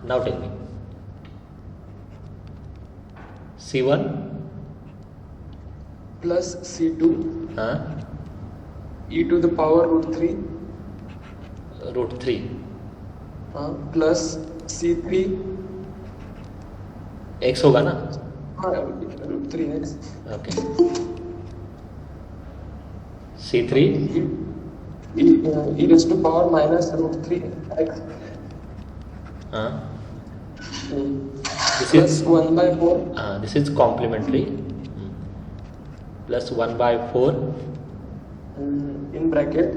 Now tell me C1 plus C2 हाँ e to the power root 3 √3 plus C3 x होगा ना? root 3x okay C3 e raised to power minus root 3x हाँ this plus is 1 by 4 this is complementary plus 1 by 4 in bracket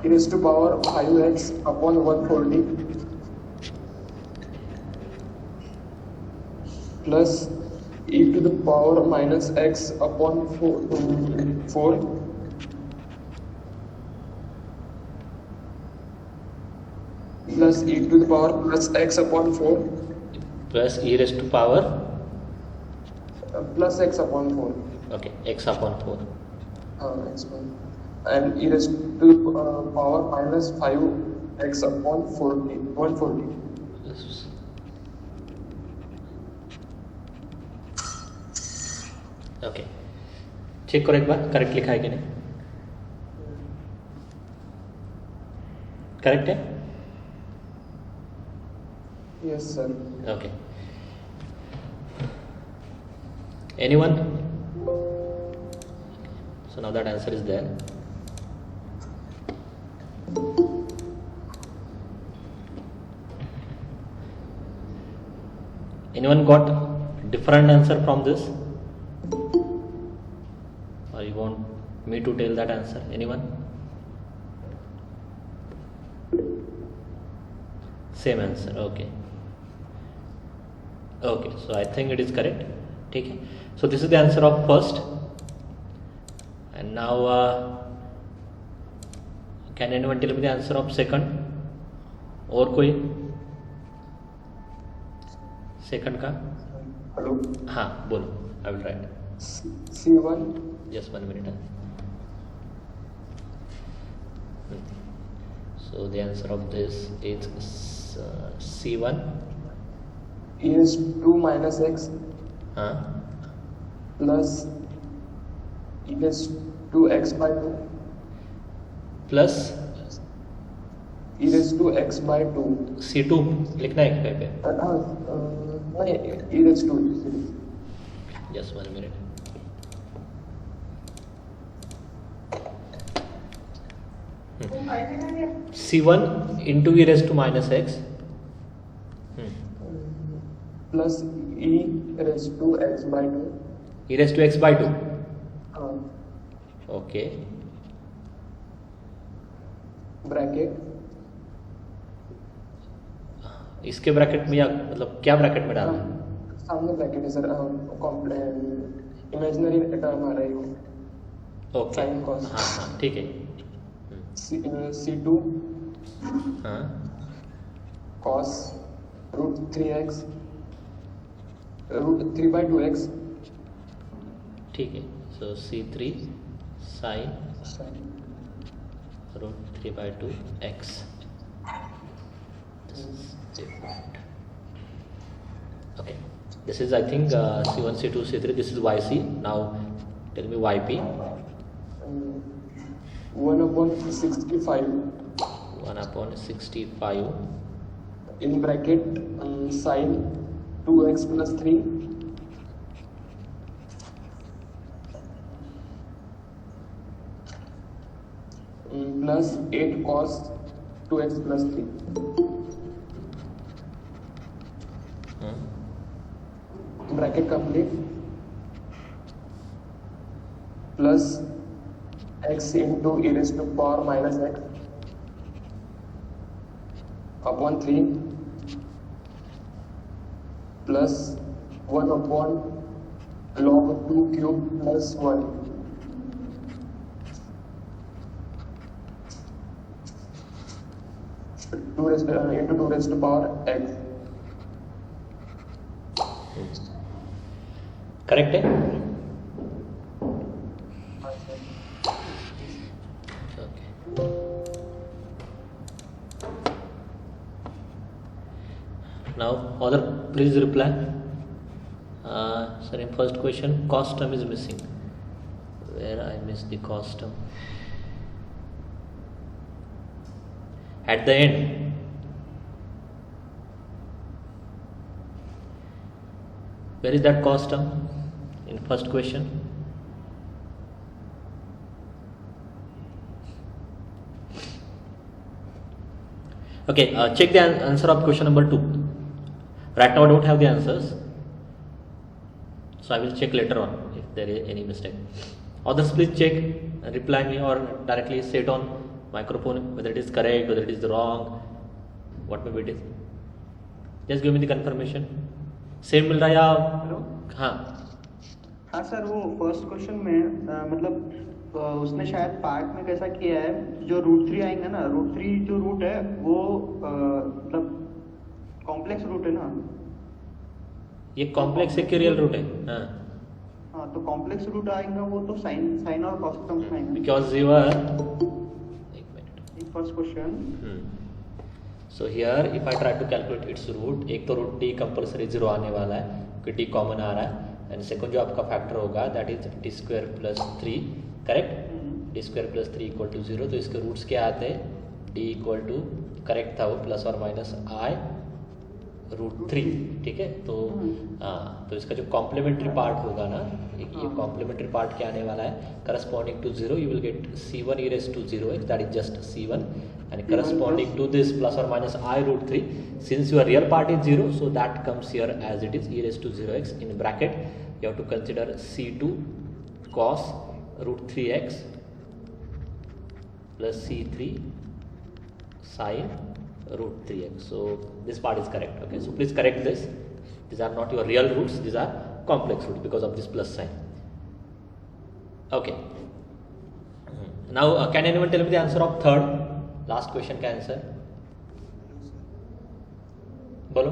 e raised to power 5x upon 140 plus e to the power minus x upon 4 plus e to the power plus x upon 4 plus e raised to power plus x upon 4 okay x upon 4 x upon and e raised to power minus 5x upon 140 okay check करो एक बार correct लिखा है कि नहीं correct है yes sir okay anyone so now that answer is there anyone got different answer from this or you want me to tell that answer anyone same answer okay okay so I think it is correct ठीक है so this is the answer of first and now can anyone tell me the answer of second और कोई second का hello हाँ बोलो I will write C1 just 1 minute so the answer of this is C1 e raised to minus x हाँ plus e raised to x by 2 plus e raised to x by 2 C2 लिखना है कहीं पे e raised to just 1 minute C1 into e raised to minus x plus e raised to x by 2 e raised to x by 2 okay bracket इसके bracket में या मतलब क्या bracket में डालना है सामने ब्रैकेट है सर इमेजिनरी टर्म आ रहा है ओके sin cos हाँ हाँ ठीक है C2 हाँ cos root 3x root 3 by 2x ठीक है so C3 sin root 3 by 2 x this is different okay this is I think C1 C2 C3 this is YC now tell me YP 1 upon 65 1 upon 65 in bracket sin 2x plus 3 plus 8 cos 2x plus 3 bracket complete plus x into e raised to power minus x upon 3 plus 1 upon log 2 cube plus 1 2 raised into 2 raised to power x correct है now other please reply. Sir, in first question cost term is missing. Where I missed the cost term? At the end. Where is that cost term in first question? Okay, check the answer of question number 2. Right now I don't have the answers, so I will check later on if there is any mistake. Others please check and reply me or directly say it on microphone whether it is correct, whether it is wrong, what maybe it is. Just give me the confirmation. Same मिल रहा है या? Hello. हाँ sir, वो first question में मतलब उसने शायद पार्ट में कैसा किया है, जो रूट 3 आएंगे ना, रूट 3 जो रूट है वो मतलब कॉम्प्लेक्स रूट है ना. ये कॉम्प्लेक्स है कि रियल रूट है? हाँ, तो कॉम्प्लेक्स रूट आएगा वो तो साइन और कॉस टर्म्स में आएगा. बिकॉज यू आर एक मिनट first question. So here if I try to calculate its root, एक तो रूट टी कंपल्सरी 0 आने वाला है क्योंकि टी कॉमन आ रहा है, एंड सेकंड जो आपका फैक्टर होगा that is t square plus 3, correct. T square plus 3 equal to 0. तो इसके रूट्स क्या आते हैं? डी इक्वल टू, करेक्ट था वो, प्लस और माइनस आई रूट 3. ठीक है, तो तो इसका जो कॉम्प्लीमेंट्री पार्ट होगा ना, ये कॉम्प्लीमेंट्री पार्ट क्या आने वाला है? Corresponding to 0 you will get c1 e raised to 0x, that is just c1, and corresponding to this plus or minus I root 3, since your real part is 0, so that comes here as it is e raised to 0x. In bracket you have to consider c2 cos root 3x plus c3 sin root 3x. So this part is correct. Okay, so please correct this. These are not your real roots, these are complex roots because of this plus sign. Okay, now can anyone tell me the answer of third last question का answer? बोलो.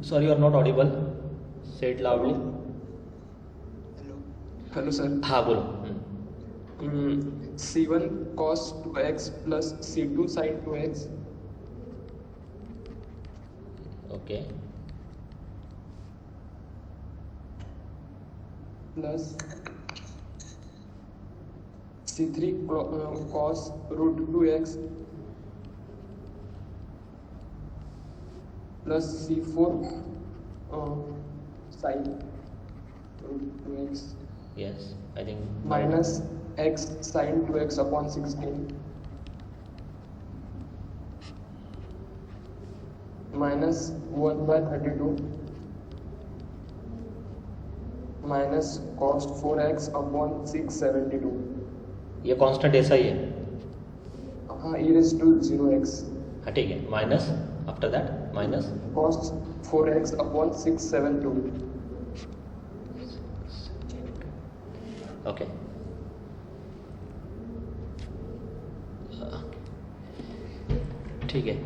Sorry you are not audible, say it loudly. Hello sir. हाँ बोलो. c1 cos 2x plus c2 sin 2x. Okay, plus c3 cos root 2x plus c4 sin root 2x yes I think minus x sin 2x upon 16 minus 1 by 32 minus cos 4x upon 672. ये constant ऐसा ही है. हाँ, e raised to 0x. हाँ ठीक है, minus after that minus cos 4x upon 672. Okay. ठीक है,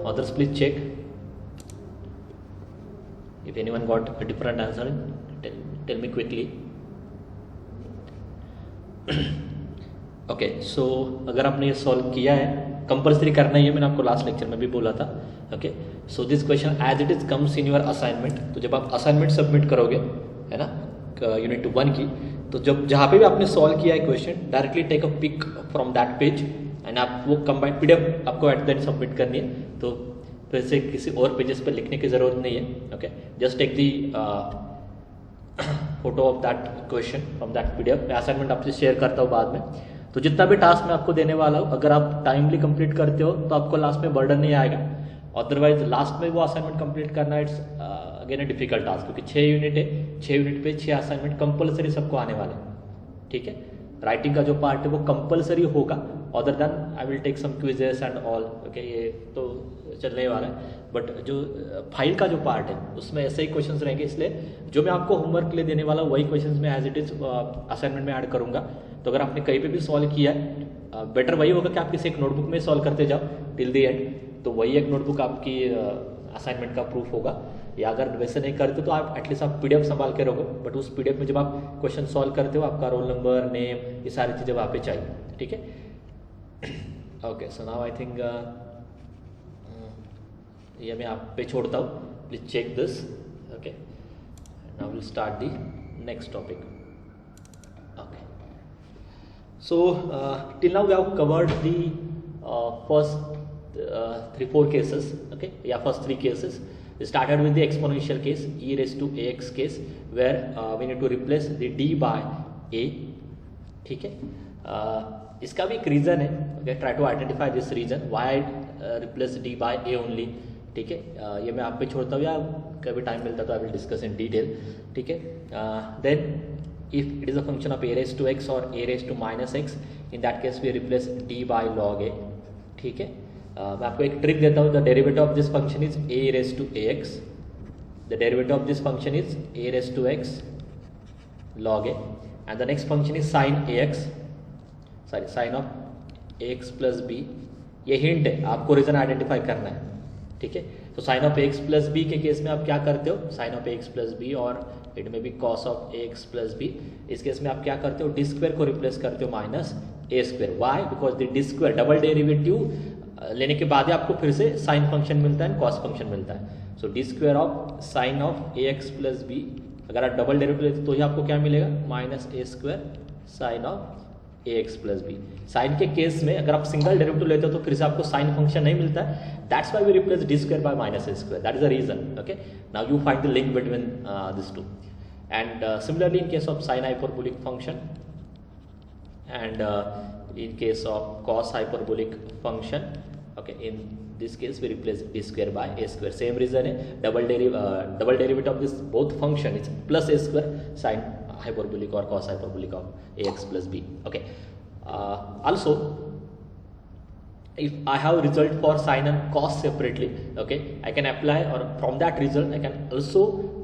others please check if anyone got a different answer. Tell me quickly. Okay, so अगर आपने ये सॉल्व किया है, कंपल्सरी करना ही है, मैंने आपको लास्ट लेक्चर में भी बोला था. Okay, so this question as it is comes in your assignment. तो जब आप असाइनमेंट सबमिट करोगे, है ना, यूनिट 1 की, तो जब जहाँ पे भी आपने सॉल्व किया है question, directly take a pic from that page and आप वो कंबाइंड PDF आपको एट द एंड सबमिट करनी है. तो फिर से किसी और पेजेस पर लिखने की ज़रूरत नहीं है. Okay, just take the photo of that question from that PDF. मैं असाइनमेंट आपसे शेयर करता हूँ बाद में. तो जितना भी टास्क मैं आपको देने वाला हूँ, अगर आप टाइमली कंप्लीट करते हो तो आपको लास्ट में बर्डन नहीं आएगा. अदरवाइज लास्ट में वो असाइनमेंट कंप्लीट करना it's again a difficult task, क्योंकि 6 यूनिट है, 6 यूनिट पे 6 असाइनमेंट कंपलसरी सबको आने वाले हैं. ठीक है, राइटिंग का जो पार्ट है वो कंपलसरी होगा. Other than I will take some quizzes and all. Okay, ये तो चलने वाला है, बट जो फाइल का जो पार्ट है उसमें ऐसे ही क्वेश्चंस रहेंगे. इसलिए जो मैं आपको होमवर्क के लिए देने वाला हूँ वही क्वेश्चंस मैं एज इट इज असाइनमेंट में ऐड करूँगा. तो अगर आपने कहीं पे भी सॉल्व किया है, बेटर वही होगा कि आप किसी एक नोटबुक में सॉल्व करते जाओ टिल द एंड. तो वही एक नोटबुक आपकी असाइनमेंट का प्रूफ होगा. या अगर वैसे नहीं करते तो आप एटलीस्ट आप PDF संभाल के रखो, बट उस PDF में जब आप क्वेश्चन सॉल्व करते हो आपका रोल नंबर, नेम, ये सारी चीज़ें वहाँ पे चाहिए, ठीक है। Okay, so now I think ये मैं आप पे छोड़ता हूँ, please check this. Okay, now will start the next topic. Okay, so till now we have covered the first 3-4 cases, okay, yeah, first 3 cases. We started with the exponential case, e raised to ax case, where we need to replace the d by a, ठीक है। इसका भी एक reason है, okay, try to identify this reason why replace d by a only, ठीक है। ये मैं आप पे छोड़ता हूँ, या कभी टाइम मिलता तो I will discuss in detail, ठीक है। Then if it is a function of a raised to x or a raised to minus x, in that case we replace d by log a, ठीक है। मैं आपको एक trick देता हूँ, the derivative of this function is a raised to ax, the derivative of this function is a raised to x log a, and the next function is sin ax, sorry, sin of ax plus b। ये hint है, आपको reason identify करना है, ठीक है। तो sine of x plus b के case में आप क्या करते हो, sine of x plus b, और इट में भी cos of x plus b, इस केस में आप क्या करते हो, डी स्क्वायर को रिप्लेस करते हो minus a square. Why? Because the d square double derivative लेने के बाद ही आपको फिर से साइन फंक्शन मिलता है, कॉस फंक्शन मिलता है। So D square of sine of A x plus B, अगर आप डबल डेरिवेटिव लेते तो ही आपको क्या मिलेगा, minus a square sine of A x plus b. Sine के केस में अगर आप सिंगल डेरिवेटिव लेते हो तो फिर से आपको साइन फंक्शन नहीं मिलता है, that's why we replace d square by minus a square, that is the reason. Okay, now you find the link between this two, and similarly in case of sine hyperbolic function and in case of cos hyperbolic function, okay, in this case we replace d square by a square, same reason है, double derivative of this both function is plus a square sin hyperbolic or cos hyperbolic of ax plus b. Okay, also if I have result for sin and cos separately, okay, I can apply, or from that result I can also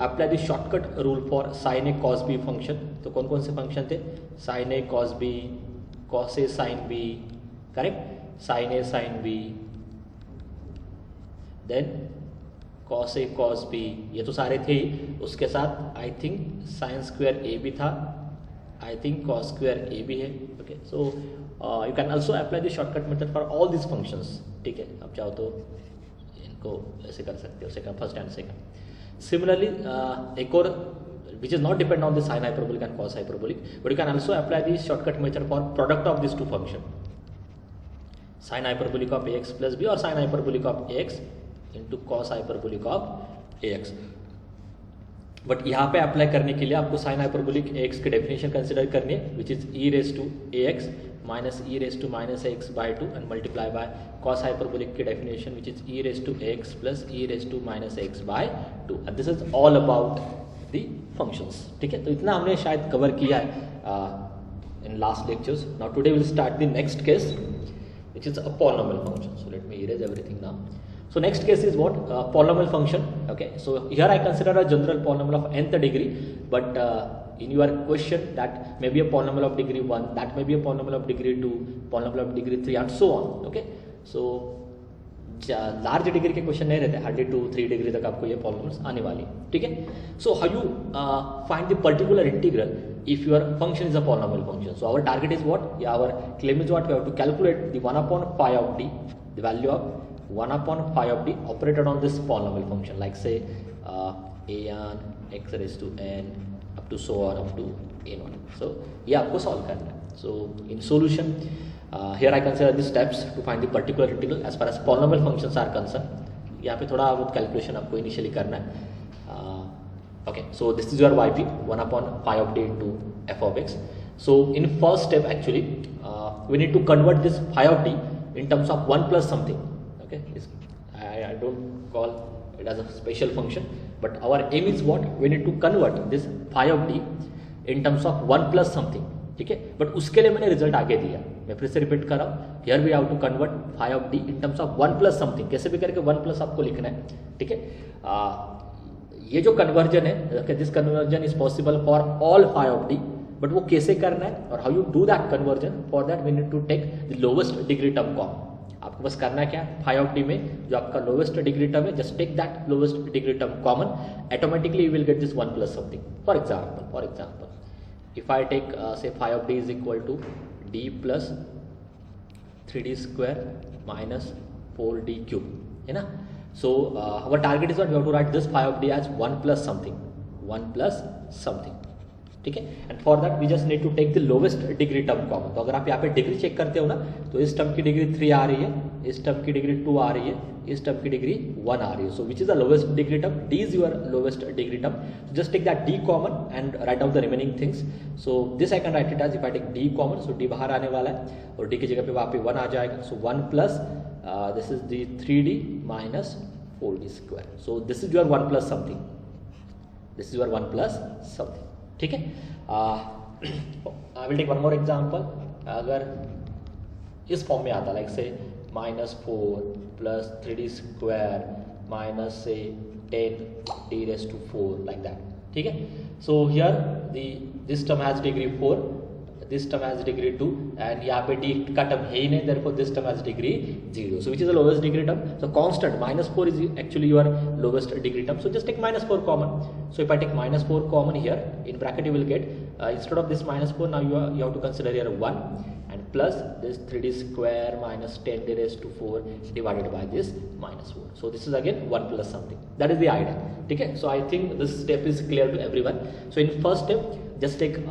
apply the shortcut rule for sin a cos b function। तो कौन कौन से function थे, sin a cos b, cos a sin b, correct, sin a sin b, then cos a cos b, ये तो सारे थे। उसके साथ I think sin square a भी था, I think cos square a भी है। Okay, so you can also apply the shortcut method for all this functions, ठीक है। आप चाहो तो इनको ऐसे कर सकते हो, second, first and second. Similarly एक और which is not depend on the sin hyperbolic and cos hyperbolic, but you can also apply the shortcut method for product of these two function, sin hyperbolic of ax plus b or sin hyperbolic of ax into cos hyperbolic of ax। But यहाँ पे apply करने के लिए आपको sin hyperbolic ax की definition consider करनी है, which is e raised to ax minus e raised to minus ax by 2 and multiply by cos hyperbolic की definition which is e raised to ax plus e raised to minus ax by 2, and this is all about the functions, ठीक है। तो इतना हमने शायद cover किया है in last lectures. Now today we'll start the next case, which is a polynomial function. So let me erase everything now. So next case is what? Polynomial function. Okay, so here I consider a general polynomial of nth degree, but in your question that may be a polynomial of degree 1, that may be a polynomial of degree 2, polynomial of degree 3 and so on. Okay, so large degree के question नहीं रहते, hardly 2-3 degree तक आपको ये polynomials आने वाली, ठीक है। सो how you find the particular integral if your function is a polynomial function? So our target is what? Yeah, our claim is what? We have to calculate the 1 upon phi of d, the value of 1 upon phi of d operated on this polynomial function, like say an x raised to n up to so on up to n1. So ये आपको solve करना है. So in solution, here I consider the steps to find the particular integral as far as polynomial functions are concerned. यहाँ पे थोड़ा बहुत calculation आपको initially करना है. Okay, so this is your yp 1 upon phi of d into f of x. So in first step actually we need to convert this phi of d in terms of 1 plus something. Okay, I don't call it as a special function, but our aim is what? We need to convert this phi of d in terms of 1 plus something. ठीक है, but उसके लिए मैंने result आगे दिया, मैं फिर से रिपीट कर रहा हूँ. Here we have to convert phi of d in terms of 1 plus something, कैसे भी करके 1 प्लस आपको लिखना है. ठीक है, ये जो कन्वर्जन है, this conversion is possible for all phi of d, but वो कैसे करना है और how you do that conversion, for that we need to take the lowest degree term common. आपको बस करना क्या है, फाई ऑफ डी में जो आपका लोवेस्ट डिग्री टर्म है, just take that lowest degree term common, automatically you will get this 1 plus something. For example if I take say phi of D is equal to D plus 3d square minus 4d cube, है ना. So our target is what we have to write this phi of d as 1 plus something, ठीक है. And for that we just need to take the lowest degree term common. तो अगर आप यहाँ पे degree check करते हो ना, तो इस टर्म की डिग्री 3 आ रही है, इस टर्म की डिग्री 2 आ रही है, इस टर्म की डिग्री 1 आ रही है. So which is the lowest degree term? d is your lowest degree term. So just take that d common and write out the remaining things. So this I can write it as, if I take d common, so d बाहर आने वाला है और d की जगह पे वहाँ पे 1 आ जाएगा. So 1 plus this is the 3d minus 4d square. So this is your 1 plus something. ठीक है. I will take one more example. अगर इस फॉर्म में आता लाइक से -4 plus 3d square minus say 10d raised to 4 like that. ठीक है. So here this term has degree 4, this term has degree 2 and यहाँ पे d का term है ही नहीं, therefore this term has degree 0. So which is the lowest degree term? So constant -4 is actually your lowest degree term. So just take -4 common. So if I take -4 common here, in bracket you will get instead of this -4 now you have to consider here 1 and plus this 3d square minus 10d raised to 4 divided by this -4. So this is again 1 plus something. That is the idea. ठीक है. So I think this step is clear to everyone. So in first step just take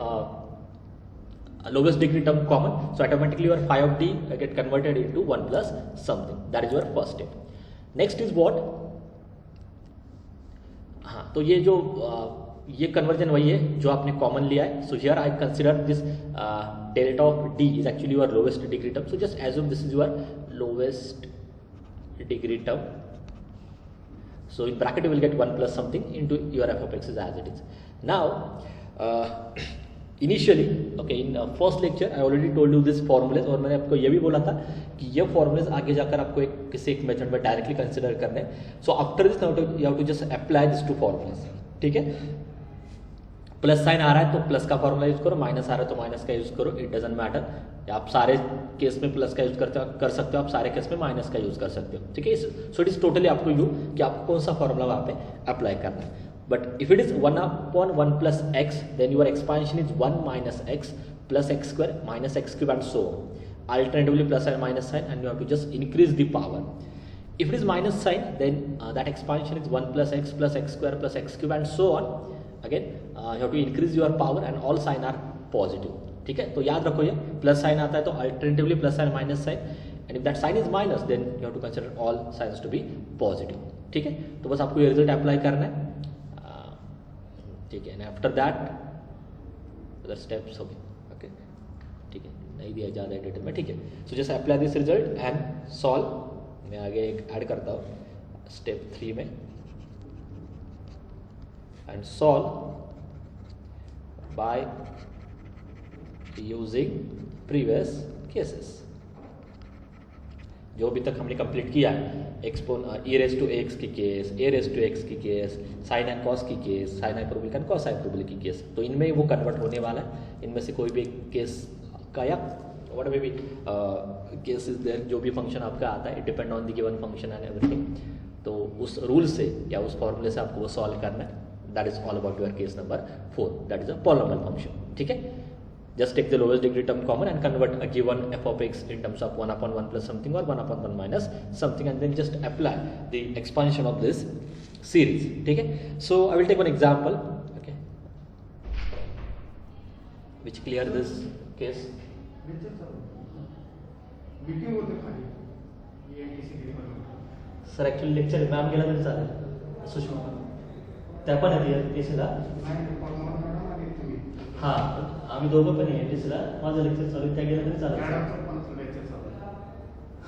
lowest degree term common, so automatically your phi of d get converted into 1 plus something. That is your first step. Next is what? हाँ, तो ये जो ये conversion वही है जो आपने common लिया है. So here I consider this delta of d is actually your lowest degree term. So just assume this is your lowest degree term. So in bracket you will get 1 plus something into your f of x is as it is. Now initially okay in first lecture I already told you this formulas, और मैंने आपको ये भी बोला था कि ये formulas आगे जाकर आपको एक किसी एक मेथड में डायरेक्टली कंसिडर करने हैं. So after this now you have to just apply these two formulas. ठीक है. प्लस साइन आ रहा है तो प्लस का फॉर्मूला यूज करो, माइनस आ रहा है तो माइनस का यूज करो, इट डजंट मैटर. आप सारे केस में प्लस का यूज कर सकते हो, आप सारे केस में माइनस का यूज कर सकते हो. ठीक है. So it is totally up to you कि आपको कौन सा फॉर्मूला वहाँ पे अप्लाई करना है. But if it is 1/1 plus x, then your expansion is 1 minus x plus x square minus x cube and so on. Alternatively plus and minus sign, and you have to just increase the power. If it is minus sign, then that expansion is 1 plus x square plus x cube and so on. Again you have to increase your power and all sign are positive. ठीक है. तो याद रखो ये plus sign आता है तो alternatively plus and minus sign, and if that sign is minus then you have to consider all signs to be positive. ठीक है. तो बस आपको ये रिजल्ट अप्लाई करना है. ठीक है. And after that other steps हो गए. ओके. ठीक है. नहीं दिया ज़्यादा डिटेल में. ठीक है. So just apply this result and solve. मैं आगे एक ऐड करता हूँ स्टेप 3 में, and solve by using previous cases. जो अभी तक हमने कंप्लीट किया है, एक्सपोन e raised to x की case, a raised to x की केस, sin and cos की case, sin hyperbolic and cos hyperbolic की केस, तो इनमें वो कन्वर्ट होने वाला है. इनमें से कोई भी एक केस का या what may be case is there, जो भी फंक्शन आपका आता है, it depends on the given function and everything. तो उस रूल से या उस फॉर्मूले से आपको वो सॉल्व करना है. That is all about your case number 4. That is a polynomial function. ठीक है. Just take the lowest degree term common and convert a given f of x in terms of 1/1 plus something or 1/1 minus something, and then just apply the expansion of this series. ठीक है. So I will take one example. Okay. Which clear this case. Sir actually lecture ma'am गेला तरी चालेल. सुषमा त्या पण आहेत टीसीला. हां आम्ही दोघं पण आहे टीसीला. माझं लेक्चर चालू आहे, त्या गेलं तरी चालेल.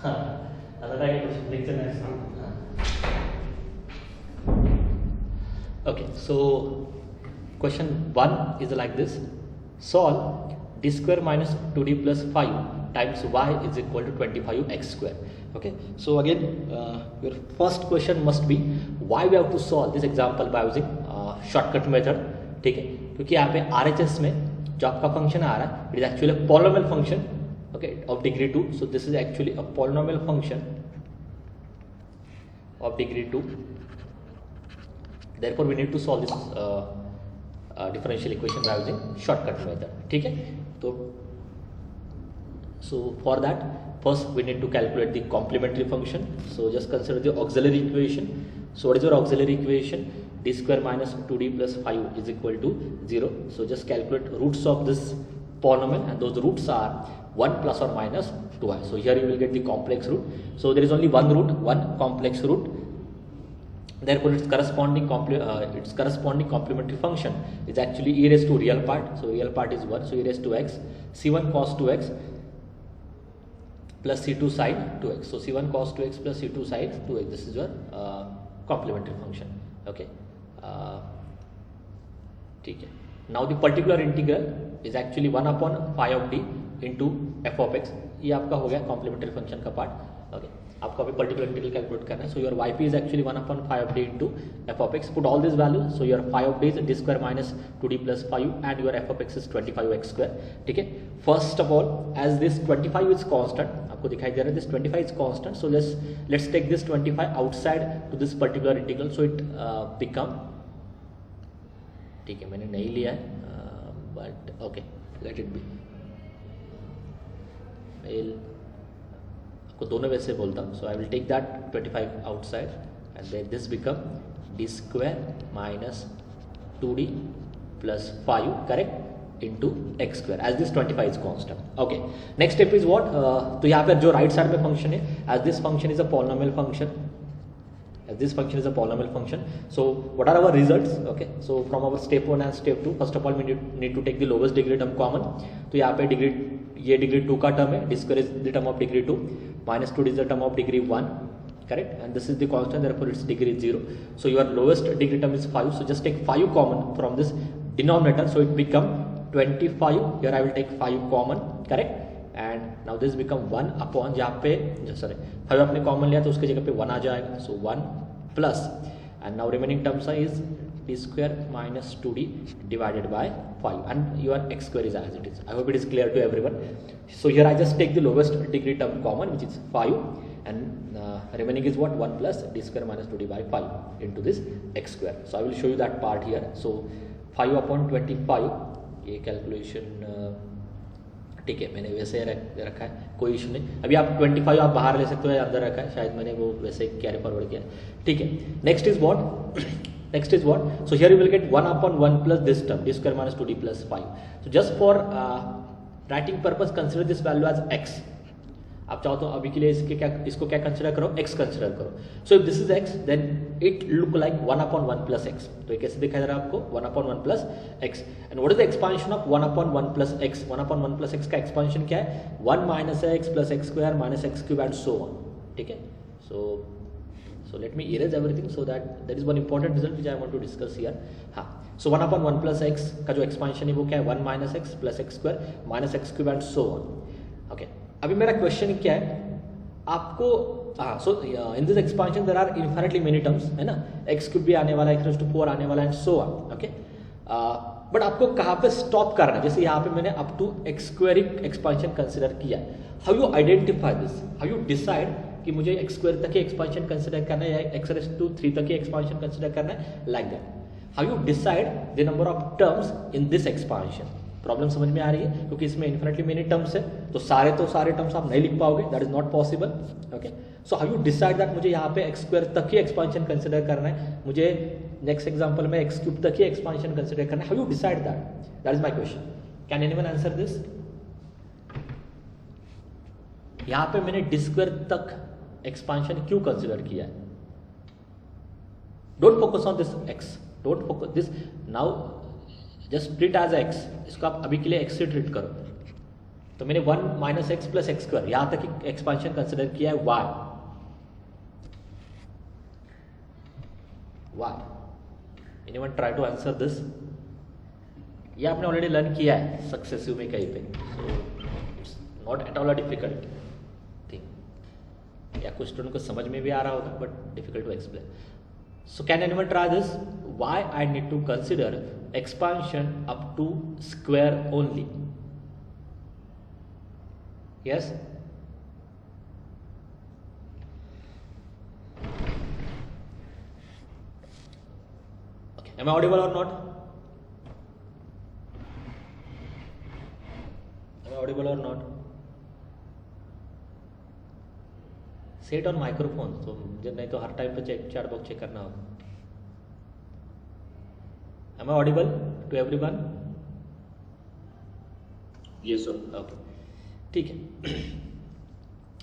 हां आता काय लेक्चर नाही. Okay. So question 1 is like this. Solve d square minus 2d plus 5 times y is equal to 25x square. Okay. So again your first question must be why we have to solve this example by using shortcut method. ठीक है. क्योंकि यहाँ पे RHS में जो आपका function आ रहा है it is actually polynomial function. okay, of degree 2. So this is actually a polynomial function of degree 2. Therefore we need to solve this differential equation by using shortcut method. ठीक है, तो so for that first we need to calculate the complementary function. So just consider the auxiliary equation. So what is your auxiliary equation? D square minus 2d plus 5 is equal to 0. So just calculate roots of this polynomial, and those roots are 1 plus or minus 2i. So here you will get the complex root. So there is only one root, one complex root. Therefore its corresponding complementary function is actually e raised to real part. So real part is 1. So e raised to x, c1 cos 2x plus c2 sin 2x. So c1 cos 2x plus c2 sin 2x. This is your complementary function. Okay. ठीक है. Now the particular integral is actually 1 upon phi of d into f of x. ये आपका हो गया complementary function का part. Okay. आपको अभी particular integral calculate करना है. So your yp is actually 1 upon phi of d into f of x. Put all these values. So your phi of d is d square minus 2d plus 5 and your f of x is 25x square. ठीक है. First of all, as this 25 is constant, आपको दिखाई दे रहा है this 25 is constant. So let's take this 25 outside to this particular integral. So it become, ठीक है, मैंने नहीं लिया है, but okay, let it be. आपको दोनों वैसे बोलता हूँ. So I will take that 25 outside and then this become d square minus 2d plus 5, correct, into x square as this 25 is constant. Okay, next step is what? तो यहाँ पर जो right side में function है, as this function is a polynomial function. As this function is a polynomial function. So what are our results? Okay, so from our step 1 and step 2, first of all we need to take the lowest degree term common. तो यहाँ पे ये degree 2 का term है, d square is the term of degree 2, minus 2 is the term of degree 1, correct, and this is the constant, therefore its degree 0. So your lowest degree term is 5, so just take 5 common from this denominator, so it become 25. Here I will take 5 common, correct, and now this become 1 upon, यहाँ पे sorry 5 आपने common लिया तो उसके जगह पे 1 आ जाएगा. So 1 plus, and now remaining terms is d square minus 2d divided by 5, and your x square is as it is. I hope it is clear to everyone. So here I just take the lowest degree term common, which is 5, and remaining is what? 1 plus d square minus 2d by 5 into this x square. So I will show you that part here. So 5 upon 25, ये calculation ठीक है, मैंने वैसे रखा है, कोई issue नहीं. अभी आप 25 आप बाहर ले सकते हो या अंदर रखा है, शायद मैंने वो वैसे कैरी फॉरवर्ड किया. ठीक है, next is what? Next is what? So here you will get 1 upon 1 plus this term, d square minus 2d plus 5. So just for writing purpose, consider this value as x. आप चाहो तो अभी के लिए इसको क्या कंसिडर करो? x consider करो. So if this is x, then it look like 1 upon 1 plus x. तो ये कैसे दिखाई दे रहा है आपको? 1 upon 1 plus x. And what is the expansion of 1 upon 1 plus x? 1 upon 1 plus x का एक्सपांशन क्या है? 1 minus x plus x square minus x cube and so on. ठीक है, so let me erase everything so that there is one important result which I want to discuss here. हाँ, so 1 upon 1 plus x का जो expansion है वो क्या है? 1 minus x plus x square minus x cube and so on. Okay, अभी मेरा question क्या है आपको? हाँ, so in this expansion there are infinitely many terms, है ना, x क्यूब भी आने वाला है, x to 4 आने वाला है, and so on. Okay, but आपको कहाँ पे स्टॉप करना है? जैसे यहाँ पे मैंने up to x square expansion consider किया. How you identify this? How you decide कि मुझे x स्क्वायर तक ही एक्सपांशन कंसिडर करना है या x raised to 3 तक ही एक्सपांशन कंसिडर करना है, like that. How you decide the number of terms in this expansion? Problem समझ में आ रही है? क्योंकि इसमें इन्फिनिटली मेनी टर्म्स है, तो सारे टर्म्स आप नहीं लिख पाओगे, that is not possible. Okay, so how you decide that मुझे यहाँ पे x स्क्वायर तक ही एक्सपांशन कंसिडर करना है, मुझे नेक्स्ट एग्जांपल में x क्यूब तक ही एक्सपांशन कंसिडर करना है? How you decide that? That is my question. Can anyone answer this? यहाँ पे मैंने d स्क्वायर तक एक्सपांशन क्यों कंसिडर किया है? Don't focus on this x, don't focus this now, just treat as x. इसको आप अभी के लिए x से ट्रीट करो. तो मैंने 1 minus x plus x square यहां तक एक्सपांशन कंसिडर किया है. why? Anyone try to answer this? ये आपने ऑलरेडी लर्न किया है सक्सेसिव में कहीं पे, so it's not at all a difficult thing. या कुछ स्टूडेंट को समझ में भी आ रहा होगा, but difficult to explain. So can anyone try this? Why I need to consider expansion up to square only? Yes? Okay. Am I audible or not? Am I audible or not? Say it on microphone, so मुझे नहीं तो हर time पे chat box check करना होगा. Am I audible to everyone? Yes, sir. Okay, ठीक है.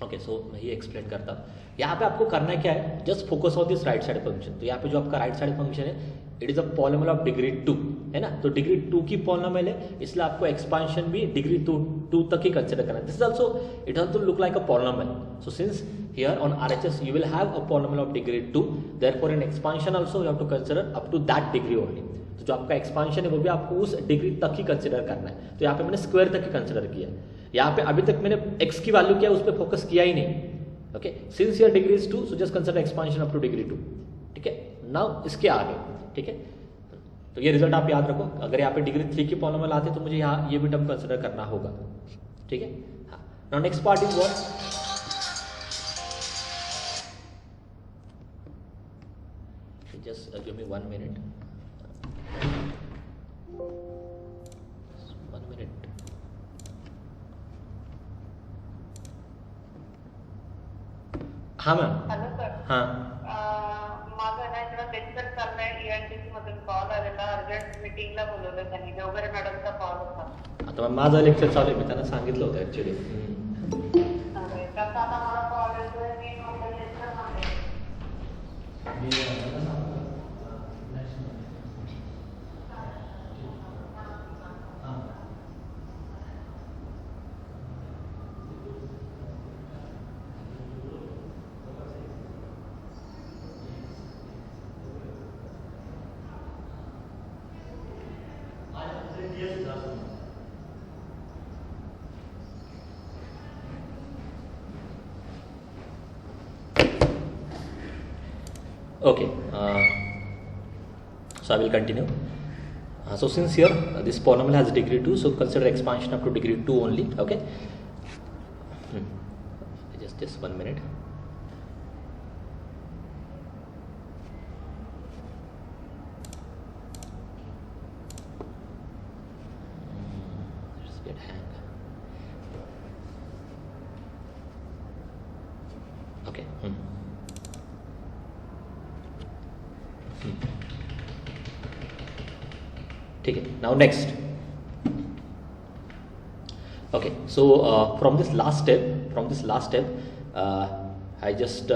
Okay, सो मैं ये एक्सप्लेन करता हूँ. यहाँ पे आपको करना क्या है, just focus on this right side function. तो यहाँ पे जो आपका राइट साइड फंक्शन है, it is a polynomial of degree 2, है ना. तो डिग्री 2 की पॉलिनोमियल है, इसलिए आपको एक्सपांशन भी डिग्री 2 तक ही कंसिडर करना है. This is also, it also look like a polynomial. So since here on RHS you will have a polynomial of degree 2, therefore in expansion also you have to consider up to that degree only. तो जो आपका expansion है वो भी आपको उस degree तक ही consider करना है. तो यहाँ पे मैंने स्क्वायर तक ही कंसिडर किया है. यहाँ पे अभी तक मैंने x की वैल्यू क्या है उस पर फोकस किया ही नहीं. Okay, since your degree is 2, so just consider expansion up two degree 2. ठीक है, नाउ इसके आगे. ठीक है, तो ये रिजल्ट आप याद रखो. अगर यहाँ पे डिग्री 3 की पॉलिनोमियल आते तो मुझे यहाँ ये भी टर्म कंसिडर करना होगा. ठीक है, हाँ. Now next part is what, just give me 1 minute. 1 minute. हाँ मैम. Hello sir. हाँ. माझं ना इकडं लेक्चर चाललंय, EITC मधून कॉल आलेला, अर्जंट मीटिंगला बोलवलं त्यांनी, देवघर मॅडमचा कॉल होता. आता माझं लेक्चर चालू आहे, मी त्यांना सांगितलं होतं ऍक्च्युली. त्याचा आता मला कॉल येतोय, मी म्हटलं लेक्चर मध्ये. Okay, so I will continue. So since here this polynomial has degree 2, so consider expansion up to degree 2 only. Okay, just 1 minute. Let's get hang. Okay. ठीक है, now next. Okay, so from this last step, I just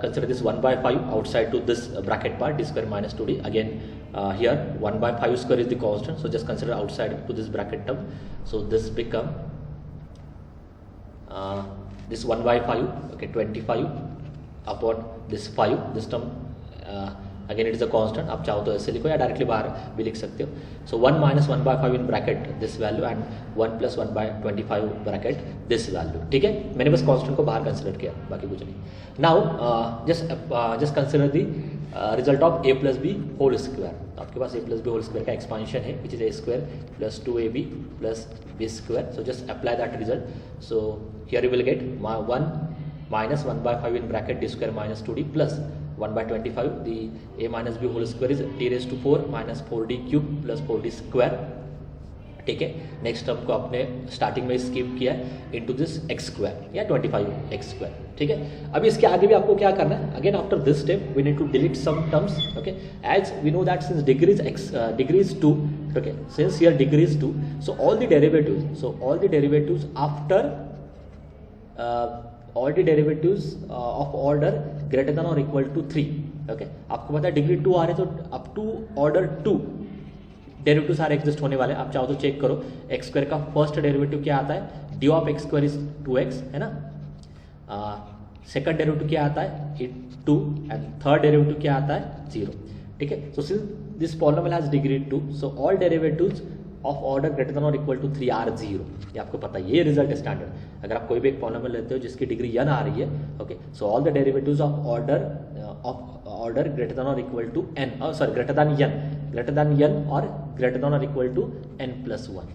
consider this 1 by 5 outside to this bracket part, d square minus 2d. Again, here 1 by 5 square is the constant, so just consider outside to this bracket term. So this become this 1 by 5, okay, 25 upon this 5, this term. Again it is a constant, आप चाहो तो ऐसे लिखो या directly बाहर भी लिख सकते हो. So 1 minus 1 by 5 in bracket this value and 1 plus 1 by 25 bracket this value. ठीक है, मैंने बस constant को बाहर कंसिडर किया, बाकी कुछ नहीं. Now just consider the result of a plus b whole square. आपके पास a plus b whole square का expansion है, which is a square plus 2ab plus b square. So just apply that result. So here you will get 1 minus 1 by 5 in bracket d square minus 2d plus 1 by 25, the a minus b whole square is t raised to 4 minus 4d cube plus 4d square. ठीक है, next term को आपने starting में skip किया into this x square या 25x square. ठीक है, अभी इसके आगे भी आपको क्या करना है. Again after this step we need to delete some terms. Okay, as we know that since degree is 2, okay, since here degree is 2, so all the derivatives after all the derivatives of order greater than or equal to 3. okay, आपको पता है degree 2 आ रहे तो up to order 2 derivative सारे exist होने वाले. आप चाहो तो चेक करो, एक्स स्क्वायर का फर्स्ट डेरिवेटिव क्या आता है, D of x square is 2x, है ना. सेकंड डेरिवेटिव क्या आता है 2 एंड थर्ड डेरिवेटिव क्या आता है 0. ठीक है, so since this polynomial has degree 2, so all derivatives of order greater than और इक्वल टू 3 आर 0. ये आपको पता है, ये रिजल्ट स्टैंडर्ड. अगर आप कोई भी एक पॉलिनोमियल लेते हो जिसकी डिग्री n आ रही है, okay, so all the derivatives of order greater than और equal to n, sorry greater than n और ग्रेटर देन और इक्वल टू n plus 1.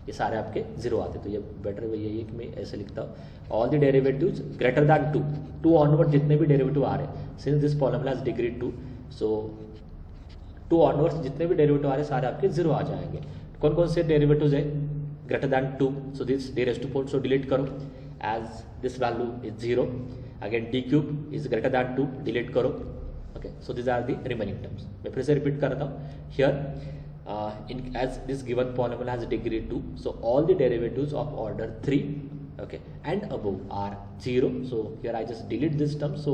ये सारे आपके जीरो आते, तो ये बेटर वे यही है कि मैं ऐसे लिखता हूँ all the derivatives greater than 2, 2 onward जितने भी डेरिवेटिव आ रहे हैं, since this polynomial has degree 2, so 2 onwards जितने भी डेरिवेटिव आ रहे हैं सारे आपके जीरो आ जाएंगे। कौन कौन से डेरिवेटिव्स है greater than 2, so this d raised to 4, so delete करो as this value is 0, again d cube is greater than 2, delete करो, okay, so this are the remaining terms. मैं फिर से रिपीट करता हूँ here in as this given polynomial has degree 2, so all the derivatives of order 3, okay, and above are 0, so here I just delete this term, so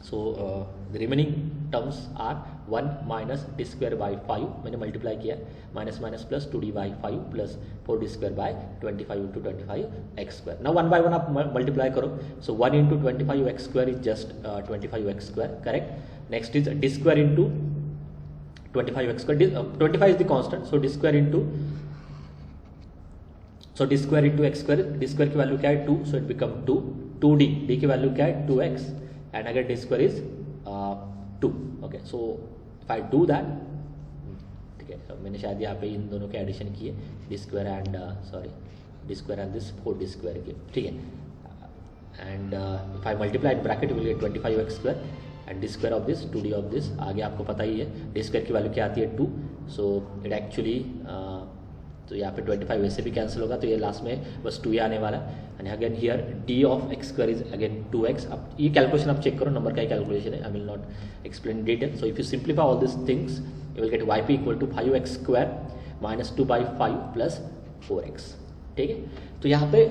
the remaining terms are 1 minus d square by 5, मैंने multiply किया minus minus plus 2d by 5 plus 4d square by 25 into 25 x square. Now one by one आप multiply करो, so 1 into 25 x square is just 25 x square, correct. Next is d square into 25 x square, 25 is the constant, so d square into x square, d square की value क्या है 2, so it become 2, 2d, d की value क्या है 2x, and अगर d square is 2, okay, so if I do that, ठीक है, मैंने शायद यहाँ पे इन दोनों के एडिशन किए d square and d square and this 4d square के, ठीक है, and if I multiply in bracket you will get 25x square and d square of this 2d of this, आगे आपको पता ही है d square की वैल्यू क्या आती है 2, so it actually तो यहाँ पे 25 वैसे भी कैंसिल होगा, तो ये लास्ट में बस 2 ही आने वाला है, and again here d of x square is again 2x। अब ये कैलकुलेशन आप चेक करो, नंबर का ही कैलकुलेशन है, I will not explain detail, so if you simplify all this things you will get yp equal to 5x square minus 2/5 plus 4x, ठीक है। तो यहाँ पे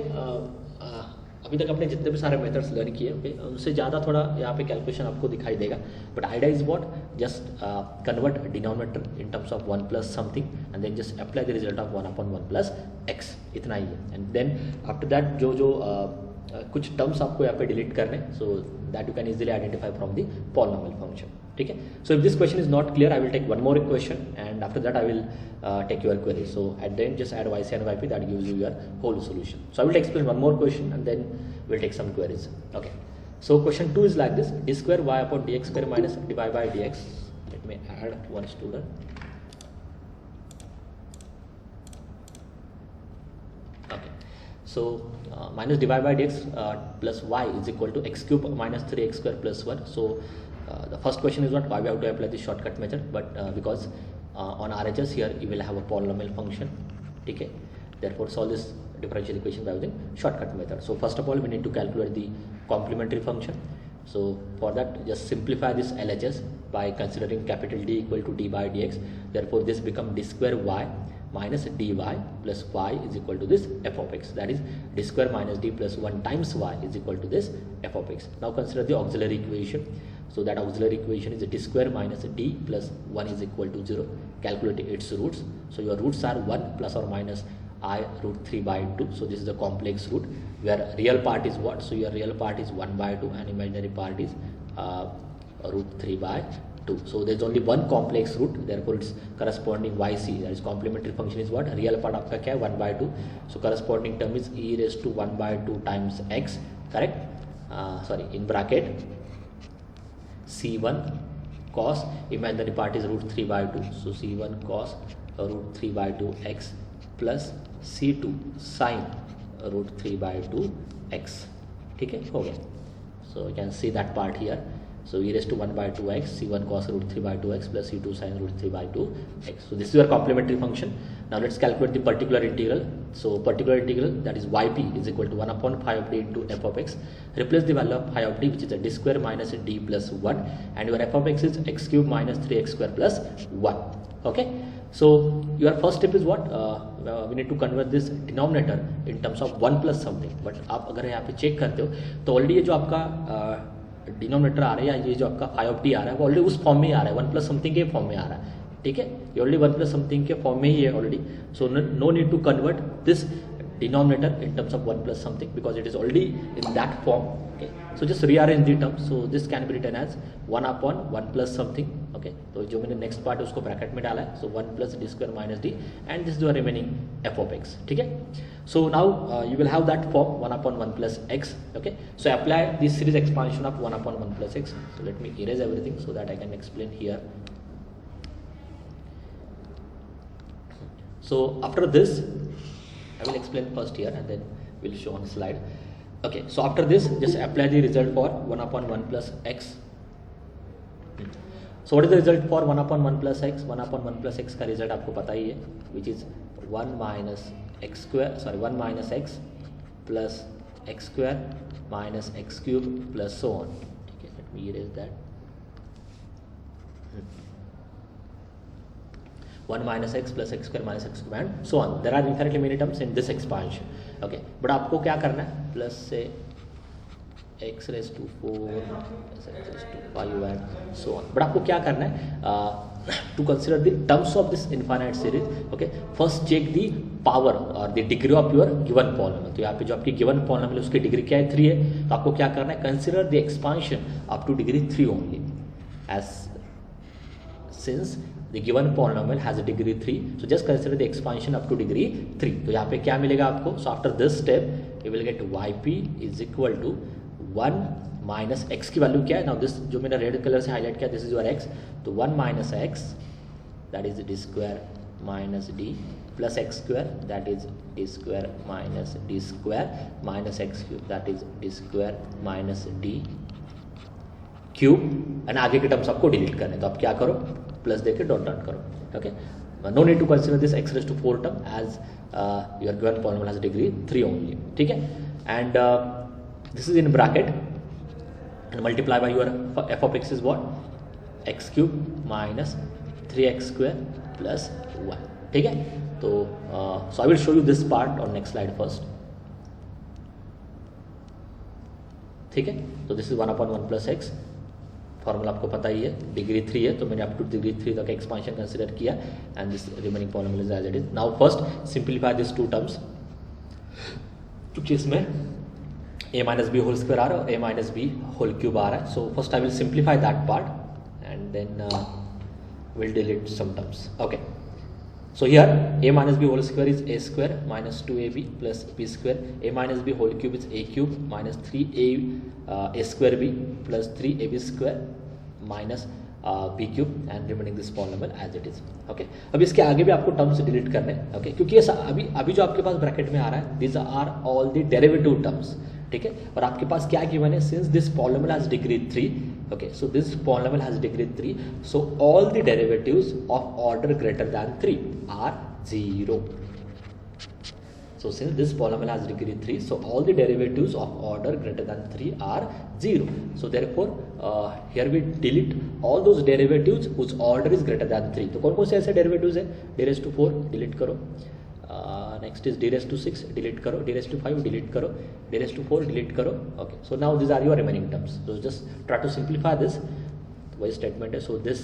अभी तक अपने जितने भी सारे मेथड्स लर्न किए, ओके, उनसे ज़्यादा थोड़ा यहाँ पे कैलकुलेशन आपको दिखाई देगा, but idea is what, just convert denominator in terms of 1 plus something and then just apply the result of 1/1 plus x, इतना ही है, एंड देन आफ्टर दैट जो कुछ टर्म्स आपको यहाँ पे डिलीट करने, so that you can easily identify from the polynomial function, ठीक है। So if this question is not clear I will take one more question and after that I will take your query, so at the end just add yc and yp, that gives you your whole solution. So I will explain one more question and then we'll take some queries, okay. So question 2 is like this, d square y upon dx square minus dy by dx, let me add one student, okay. So minus dy by dx plus y is equal to x cube minus 3x square plus 1, so the first question is what, why we have to apply the shortcut method, but because on RHS here you will have a polynomial function, ठीक है, therefore solve this differential equation by using shortcut method. So first of all we need to calculate the complementary function, so for that just simplify this LHS by considering capital D equal to d by dx, therefore this become d square y minus dy plus y is equal to this f of x, that is d square minus d plus 1 times y is equal to this f of x. Now consider the auxiliary equation, so that auxiliary equation is d square minus d plus 1 is equal to 0, calculating its roots, so your roots are 1 plus or minus I root 3 by 2, so this is the complex root where real part is what, so your real part is 1 by 2 and imaginary part is root 3 by 2, so there is only one complex root, therefore its corresponding yc, that is complementary function is what, real part आपका क्या है 1 by 2, so corresponding term is e raised to 1 by 2 times x, correct, in bracket c1 cos, imaginary part is root 3 by 2, so c1 cos root 3 by 2 x plus c2 sin root 3 by 2 x, ठीक है, हो गया, so you can see that part here, so e raised to 1 by 2 x, c1 cos root 3 by 2 x plus c2 sin root 3 by 2 x, so this is your complementary function. Now let's calculate the particular integral, so particular integral, that is yp is equal to 1 upon phi of d into f of x, replace the value of phi of d which is a d square minus d plus 1 and your f of x is x cube minus 3x square plus 1, okay. So your first step is what, we need to convert this denominator in terms of 1 plus something, but आप अगर यहाँ पे check करते हो तो already ये जो आपका डिनोमिनेटर आ रहा है या ये जो आपका phi of d आ रहा है वो ऑलरेडी उस फॉर्म में ही आ रहा है, 1 प्लस समथिंग के फॉर्म में आ रहा है, ठीक है, ये ऑलरेडी 1 प्लस समथिंग के फॉर्म में ही है already, so no need to convert this denominator in terms of 1 plus something because it is already in that form, okay. So just rearrange the terms, so this can be written as 1 upon 1 plus something, okay. तो जो मैंने next part है उसको bracket में डाला है, so 1 plus d square minus d and this is your remaining f of x, ठीक है. So now you will have that form 1 upon 1 plus x, okay. So apply this series expansion of 1 upon 1 plus x, so let me erase everything so that I can explain here. So after this, I will explain first here and then we'll show on slide. Okay, so after this, just apply the result for 1 upon 1 plus x. So what is the result for 1 upon 1 plus x? 1 upon 1 plus x का result आपको पता ही है, which is 1 minus x square, sorry 1 minus x plus x square minus x cube plus so on. Okay, let me erase that. 1 minus x plus x square minus x cube and so on. There are infinitely many terms in this expansion. Okay, but आपको क्या करना है? Plus से x raised to 4, x raised to 5 and so on. But आपको क्या करना है? To consider the terms of this infinite series. Okay, first check the power or the degree of your given polynomial. तो यहाँ पे जो आपकी given polynomial है उसकी डिग्री क्या है? 3 है. तो आपको क्या करना है? Consider the expansion up to degree 3 only. As since the given polynomial has a degree 3, so just consider the expansion up to degree 3. तो यहाँ पे क्या मिलेगा आपको? So after this step you will get yp is equal to 1 minus x की value क्या है? Now this जो मैंने रेड कलर से हाईलाइट किया, this is your x, तो 1 minus x that is d square minus d plus x square that is d square minus d square minus x cube that is d square minus d cube and आगे के terms आपको delete करने, तो आप क्या करो? Plus देके dot dot करो. Okay, no need to consider this x raise to 4 term as your given polynomial has degree 3 only. ठीक है, and this is in bracket and multiply by your f of x is what? x cube minus 3x square plus 1. ठीक है, तो so I will show you this part on next slide first. ठीक है, तो this is 1 upon 1 plus x. Formula आपको पता ही है, डिग्री 3 है तो मैंने अप टू डिग्री 3 तक एक्सपांशन कंसिडर किया and this remaining polynomial is as it is. Now first simplify this two terms, क्योंकि इसमें a minus B whole square आ रहा है और a minus B whole cube आ रहा है. So first I will simplify that part and then will delete some terms. Okay, so here a minus b whole square is a square minus 2ab plus b square. A minus b whole cube is a cube minus 3a a square b plus 3ab square minus b cube and remaining this polynomial as it is. Okay, अब इसके आगे भी आपको terms delete करने हैं. Okay, क्योंकि ये अभी जो आपके पास ब्रैकेट में आ रहा है these are all the derivative terms. ठीक है, और आपके पास क्या गिवन है? Since this polynomial has degree 3. Okay, so this polynomial has degree 3, so all the derivatives of order greater than 3 are 0. So since this polynomial has degree 3, so all the derivatives of order greater than 3 are 0. So therefore here we delete all those derivatives whose order is greater than 3. तो कौन कौन से ऐसे derivatives है? d raised to 4 delete करो, next is d raised to 6 delete करो, d raised to 5 delete करो, d raised to 4 delete करो. Okay, so now these are your remaining terms. So just try to simplify this. वही statement है. So this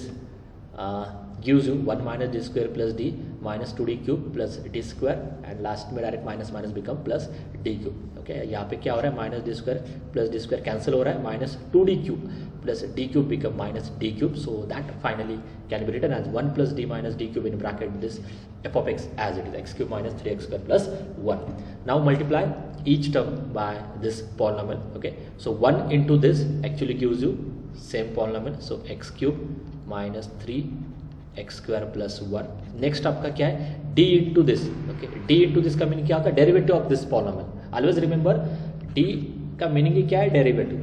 gives you 1 minus d square plus d minus 2d cube plus d square and last में direct minus minus become plus d cube. Okay, यहाँ पे क्या हो रहा है? Minus D square plus D square cancel हो रहा है, minus 2d cube plus d cube become minus d cube. So that finally can be written as 1 plus d minus d cube in bracket this f of x as it is, x cube minus 3x square plus 1. Now multiply each term by this polynomial. Okay, so 1 into this actually gives you same polynomial, so x cube minus 3x square plus 1. Next आपका क्या है? d into this. Okay, d into this का meaning क्या होता है? Derivative of this polynomial. Always remember d का meaning क्या है? Derivative,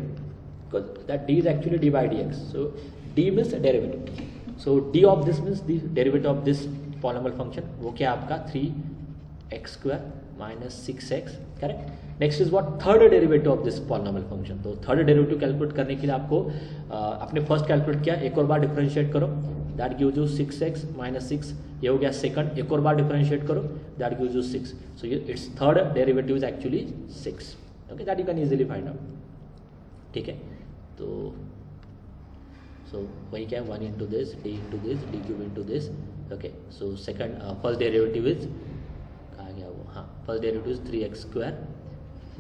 because that d is actually d by dx. So d means derivative. So d of this means the derivative of this polynomial function. वो क्या आपका 3x square minus 6x. Correct. Next is what? Third derivative of this polynomial function. तो third derivative calculate करने के लिए आपको अपने first calculate किया, एक और बार डिफरेंशिएट करो, that gives you 6x minus 6. ये हो गया सेकंड, एक और बार डिफरेंशिएट करो, that gives you 6. So it's third derivative is actually 6. Okay, that you can easily find out. ठीक है, तो सो वही क्या है? 1 into this, d into this, d cube into this. Okay, so second first derivative is कहाँ गया वो? हाँ, first derivative is 3x square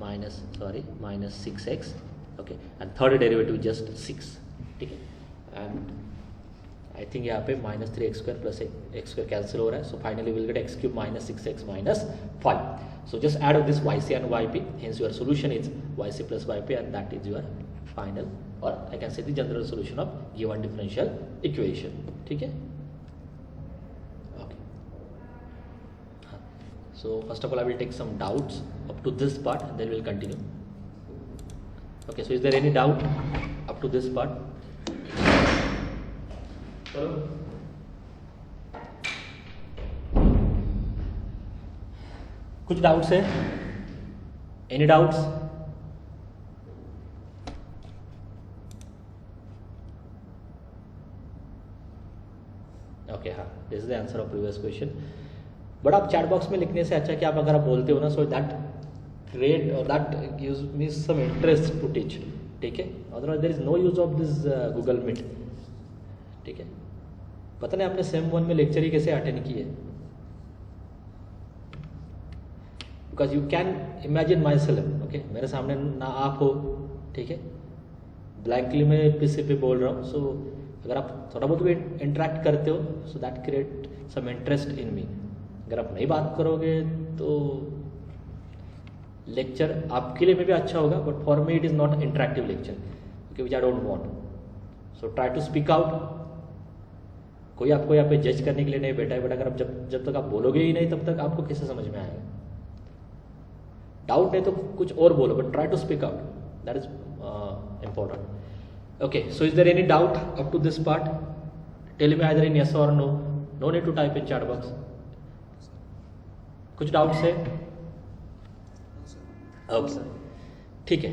minus 6x. Okay, and third derivative just 6. ठीक है, एंड आई थिंक यहाँ पे minus 3x square plus x square cancel हो रहा है. So finally will get x cube minus 6x minus 5. So just add up this yc and yp, hence your solution is yc plus yp and that is your final, or I can say the general solution of given differential equation. ठीक है, okay. So first of all I will take some doubts up to this part and then we'll continue. Okay, so is there any doubt up to this part? Hello? कुछ doubts है? Any doubts? Okay, हाँ, this is the answer of previous question. But आप chat box में लिखने से अच्छा कि आप अगर आप बोलते हो ना, सो दैट क्रिएट और that gives me some interest to teach, ठीक है. Otherwise there is no use of this Google Meet, ठीक है. पता नहीं आपने सेम 1 में लेक्चर ही कैसे अटेंड किए, because you can imagine my self. Okay, मेरे सामने ना आप हो, ठीक है, ब्लैंकली मैं पीसी पे बोल रहा हूँ. सो अगर आप थोड़ा बहुत भी इंटरेक्ट करते हो, so that create some interest in me. अगर आप नहीं बात करोगे तो लेक्चर आपके लिए में भी अच्छा होगा, but for me it is not interactive lecture, क्योंकि which I don't want. So try to speak out. कोई आपको यहाँ पे जज करने के लिए नहीं बैठा है, बट अगर आप जब तक आप बोलोगे ही नहीं तब तक आपको कैसे समझ में आएगा. डाउट है तो कुछ और बोलो, but try to speak out, that is important. Okay, so is there any doubt up to this part? Tell me either in yes और no. No need to type in chat box. कुछ doubts है? Okay, ठीक है.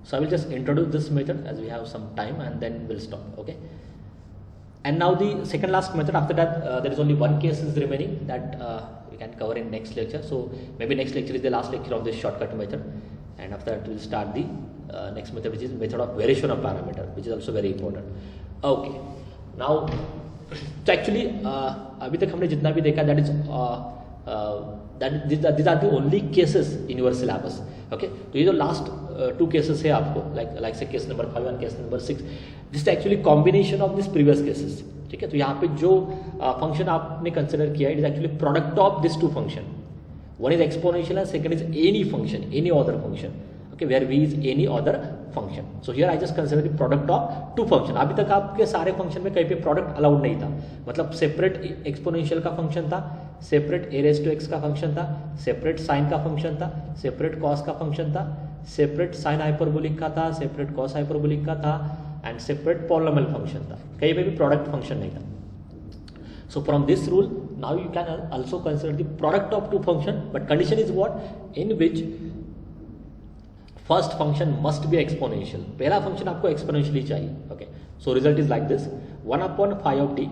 So I will just introduce this method as we have some time and then we'll stop. Okay, and now the second last method. After that there is only one case is remaining that we can cover in next lecture. So maybe next lecture is the last lecture of this shortcut method, and after that we'll start the next method, which is method of variation of parameter, which is also very important. Okay, now तो actually अभी तक हमने जितना भी देखा that is these are the only cases in your syllabus. Okay, तो ये जो लास्ट 2 cases है आपको like से केस नंबर 5 और case number 6, this actually combination of this previous cases. ठीक है, तो यहाँ पे जो फंक्शन आपने कंसिडर किया it is actually product of this 2 function. One is exponential and second is any function, any other function. Okay, where v is any other function. So here I just consider the product of 2 function. अभी तक आपके सारे function में कहीं पे product allowed नहीं था. मतलब सेपरेट एक्सपोनेंशियल का फंक्शन था, separate a raised to x का फंक्शन था, सेपरेट साइन का फंक्शन था, सेपरेट कॉस का फंक्शन था, सेपरेट साइन हाइपरबोलिक का था, सेपरेट कॉस हाइपरबोलिक का था, एंड सेपरेट पॉलिनोमियल फंक्शन था. कहीं पे भी प्रोडक्ट फंक्शन नहीं था. So from this rule now you can also consider the product of 2 function, but condition is what? In which first function must be exponential. पहला function आपको exponentially चाहिए. Okay, so result is like this 1/5 of t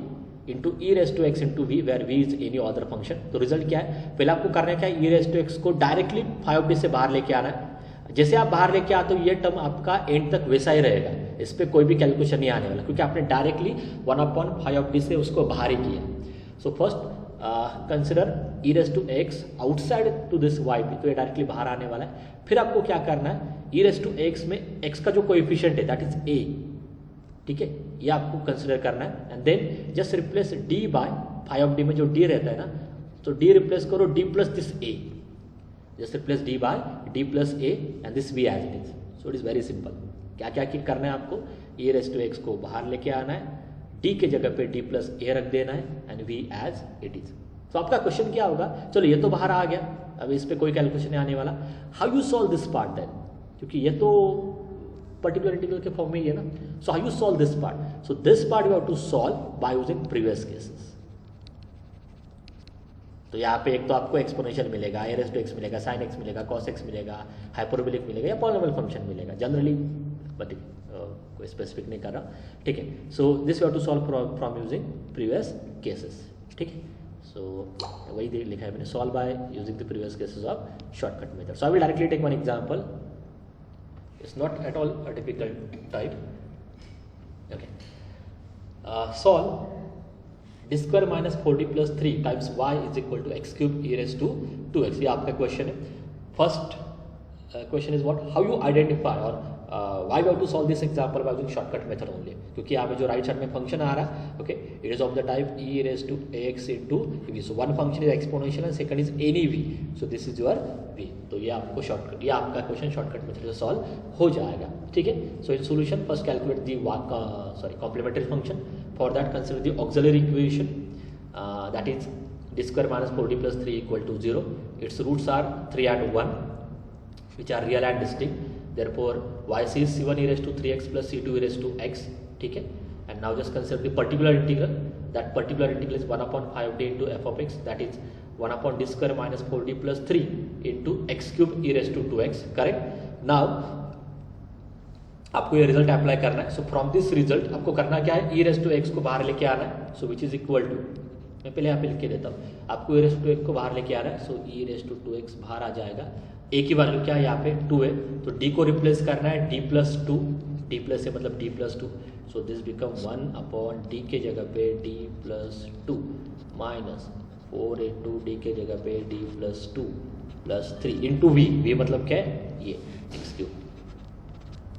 into e raised to x into v where v is any other function. तो result क्या है? पहले आपको करना है क्या, e raised to x को डायरेक्टली 5t से बाहर लेके आना है. जैसे आप बाहर लेके आते हो ये टर्म आपका एंड तक वैसा ही रहेगा, इस पर कोई भी कैलकुलेशन नहीं आने वाला, क्योंकि आपने डायरेक्टली 1/5 से उसको बाहर ही किया. So first consider e raised to x outside to this y भी, तो ये डायरेक्टली बाहर आने वाला है. फिर आपको क्या करना है, e raised to x में x का जो कोएफिशिएंट है दैट इज a. ठीक है, ये आपको कंसिडर करना है. And then just replace d by 5 में जो d रहता है ना, तो d रिप्लेस करो d plus this a. Just replace d by d plus a and this v as it is. So it is very simple. क्या क्या करना है आपको, e raised to x को बाहर लेके आना है, d के जगह पे d प्लस a रख देना है and v as it is. तो आपका क्वेश्चन क्या होगा, चलो ये तो बाहर आ गया, अब इस पे कोई कैलकुलेशन नहीं आने वाला. How you solve this part then, क्योंकि ये तो पर्टिकुलर इंटीग्रल के फॉर्म में ही है ना. So how you solve this part, so this part you have to solve by using previous cases. तो यहाँ पे एक तो आपको एक्सपोनेंशियल मिलेगा, a raised to x मिलेगा, sin x मिलेगा, cos x मिलेगा, हाइपरबोलिक मिलेगा या पॉलिनोमियल फंक्शन मिलेगा. जनरली बट कोई स्पेसिफिक नहीं कर रहा. ठीक है, so this you have to solve from using previous cases. ठीक है, सो वही लिखा है मैंने, solve by using the previous cases of shortcut method. So I will directly take one example. It's not at all a difficult type. Okay, solve d square minus 4d plus 3 times y is equal to x cube e raised to 2x. ये आपका question है. First question is what, how you identify और why we have to solve this example by using shortcut method only, क्योंकि यहाँ पे जो right side में function आ रहा है, okay, it is of the type e raised to ax into v. So one function is exponential and second is any v. So this is your v. तो ये आपको शॉर्टकट, ये आपका question shortcut method से solve हो जाएगा. ठीक है, so in solution first calculate the complementary function. For that consider the auxiliary equation that is d square minus 4d plus 3 equal to 0. Its roots are 3 and 1, which are real and distinct. Therefore, yc is c1 e raised to 3x plus c2 e raised to x. ठीक है. And now just consider the particular integral. That particular integral is 1 upon 5d into f of x. That is 1 upon d square minus 4d plus 3 into x cube e raised to 2x. Correct. Now आपको ये result apply करना है. So from this result आपको करना क्या है, e raise to x को बाहर लेके आना है. So which is equal to, मैं पहले यहाँ पे लिख के देता हूँ, आपको e रेस टू x को बाहर लेके आना है. सो e रेस टू 2x बाहर आ जाएगा. a की वैल्यू क्या है यहाँ पे 2 है, तो d को रिप्लेस करना है d प्लस 2, d प्लस से मतलब d plus 2. So this become 1 upon d के जगह पे d plus 2 minus 4 into d के जगह पे d plus 2 plus 3 into v मतलब क्या है ये x क्यूब.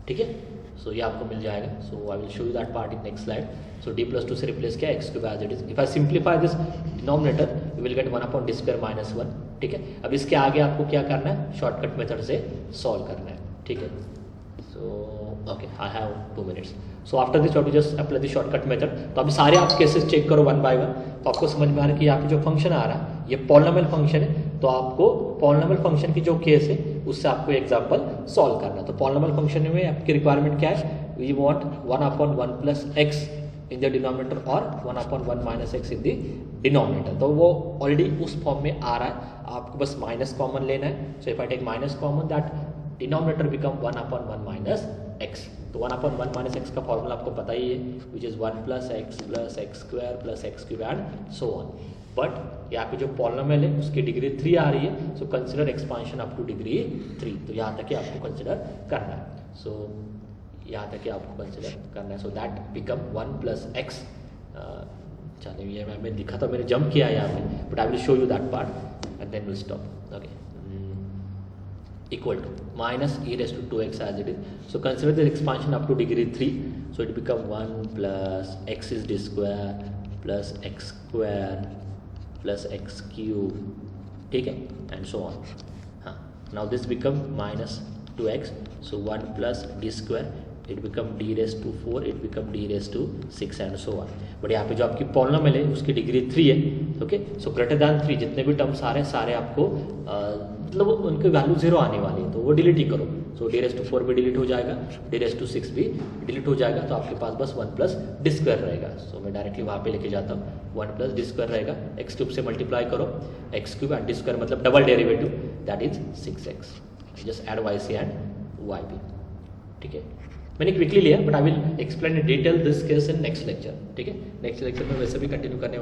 ठीक है. सो ये आपको मिल जाएगा. So I will show you that part in next slide. So d plus 2 से रिप्लेस किया x cube as it is. If I simplify this denominator you will get 1 upon d square minus 1. ठीक है. अब इसके आगे आपको क्या करना है, शॉर्टकट मेथड से सॉल्व करना है. ठीक है. So okay, I have 2 minutes. So after this you just apply the shortcut method. तो अभी सारे आप केसेस चेक करो 1 बाय 1. तो आपको समझ में आ रहा है कि यहाँ पे जो फंक्शन आ रहा है ये पॉलिनोमियल फंक्शन है. तो आपको पॉलिनोमियल फंक्शन की जो केस है उससे आपको एग्जांपल सॉल्व करना है. तो पॉलिनोमियल फंक्शन में आपकी रिक्वायरमेंट क्या है, we want 1 upon 1 plus x in the denominator और 1 upon 1 minus x in the denominator. तो वो ऑलरेडी उस फॉर्म में आ रहा है, आपको बस माइनस कॉमन लेना है. So if I take minus common that denominator become 1 upon 1 minus x. तो 1 अपॉन 1 माइनस x का फॉर्मूला आपको पता ही है, which is 1 plus x square plus x cube and so on. But यहाँ पे जो पॉलिनोमियल है उसकी डिग्री 3 आ रही है. So consider expansion up to degree 3. तो यहाँ तक ही आपको कंसिडर करना है. सो यहाँ तक ही आपको कंसिडर करना है. So that become 1 plus x. चलिए ये मैंने लिखा था, मैंने जंप किया यहाँ पे, but I will show you that part and then will stop. Okay. Equal to minus e raised to 2x as it is. So consider the expansion up to degree 3. So it become 1 plus x is d square plus x square plus x cube. ठीक है, and so on. हाँ. Now this become minus 2x. So 1 plus d square. It become d raised to 4. It become d raised to 6 and so on. But यहाँ पे जो आपकी polynomial है उसकी degree 3 है. ओके. सो ग्रेटर दैन 3 जितने भी टर्म्स आ रहे हैं सारे आपको मतलब उनकी वैल्यू 0 आने वाली है, तो वो डिलीट ही करो. सो डी रेस टू 4 भी डिलीट हो जाएगा, डी रेस टू 6 भी डिलीट हो जाएगा. तो आपके पास बस 1 प्लस डी स्क्वायर रहेगा. सो मैं डायरेक्टली वहाँ पे लेके जाता हूँ. 1 प्लस डी स्क्वायर रहेगा, एक्स क्यूब से मल्टीप्लाई करो, X cube and D square मतलब double derivative, that is 6x. Just add Y C and Y B. ठीक है. मैंने क्विकली लिया, but I will explain in detail this case in next lecture. ठीक है. Next lecture में वैसे भी कंटिन्यू करने